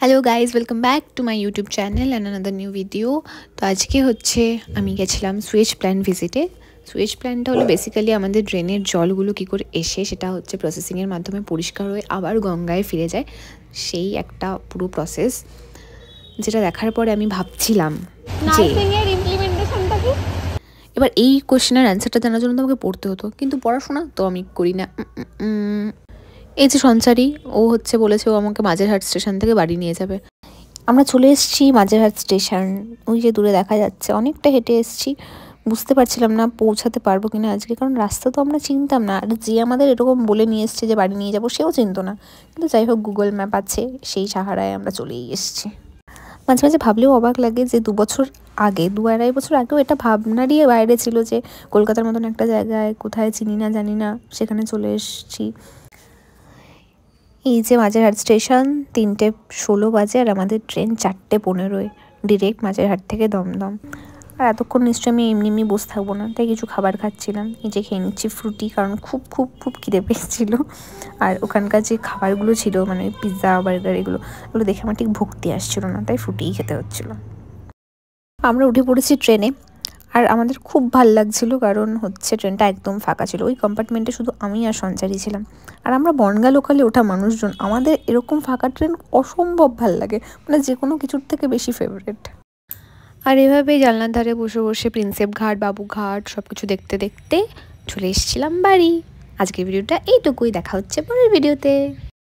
Hello guys, welcome back to my YouTube channel and another new video. তো আজকে হচ্ছে আমি গেছিলাম সুয়েজ প্ল্যান্ট ভিজিটে। সুয়েজ প্ল্যান্টটা হলো বেসিক্যালি আমাদের ড্রেনের জলগুলো কী করে এসে সেটা হচ্ছে প্রসেসিংয়ের মাধ্যমে পরিষ্কার হয়ে আবার গঙ্গায় ফিরে যায়, সেই একটা পুরো প্রসেস যেটা দেখার পরে আমি ভাবছিলাম যে এবার এই কোশ্চেনের অ্যান্সারটা জানার জন্য তো আমাকে পড়তে হতো, কিন্তু পড়াশোনা তো আমি করি না। এই যে সঞ্চারী, ও হচ্ছে বলেছে ও আমাকে মাঝেরহাট স্টেশন থেকে বাড়ি নিয়ে যাবে। আমরা চলে এসেছি মাঝেরহাট স্টেশন, ওই যে দূরে দেখা যাচ্ছে। অনেকটা হেঁটে এসেছি, বুঝতে পারছিলাম না পৌঁছাতে পারবো কিনা আজকে, কারণ রাস্তা তো আমরা চিনতাম না। আর যে আমাদের এরকম বলে নিয়ে এসছে যে বাড়ি নিয়ে যাবো, সেও চিনতো না। কিন্তু যাই হোক, গুগল ম্যাপ আছে, সেই সাহারায় আমরা চলেই এসেছি। মাঝে মাঝে ভাবলেও অবাক লাগে যে 2 বছর আগে, 2-2.5 বছর আগেও এটা ভাবনারই বাইরে ছিল যে কলকাতার মতন একটা জায়গায় কোথায় চিনি না জানি না, সেখানে চলে এসেছি। এই যে মাঝেরহাট স্টেশন, 3:16 বাজে আর আমাদের ট্রেন 4:15 ডিরেক্ট মাঝেরহাট থেকে দমদম। আর এতক্ষণ নিশ্চয়ই আমি এমনি বসে থাকবো না, তাই কিছু খাবার খাচ্ছিলাম। এই যে খেয়ে নিচ্ছি ফ্রুটি, কারণ খুব খুব খুব খিদে পেয়েছিলো। আর ওখানকার যে খাবারগুলো ছিল, মানে পিৎজা বার্গার, এগুলো দেখে আমার ঠিক ভক্তি আসছিলো না, তাই ফ্রুটিই খেতে হচ্ছিলো। আমরা উঠে পড়েছি ট্রেনে, আর আমাদের খুব ভাল লাগছিলো, কারণ হচ্ছে ট্রেনটা একদম ফাঁকা ছিল। ওই কম্পার্টমেন্টে শুধু আমি আর সঞ্চারী ছিলাম। আর আমরা বনগা লোকালে ওঠা মানুষজন, আমাদের এরকম ফাঁকা ট্রেন অসম্ভব ভাল লাগে, মানে যে কোনো কিছুর থেকে বেশি ফেভারিট। আর এভাবেই জানলার ধারে বসে বসে প্রিন্সেপ ঘাট, বাবুঘাট সব কিছু দেখতে দেখতে চলে এসেছিলাম বাড়ি। আজকের ভিডিওটা এইটুকুই, দেখা হচ্ছে পরের ভিডিওতে।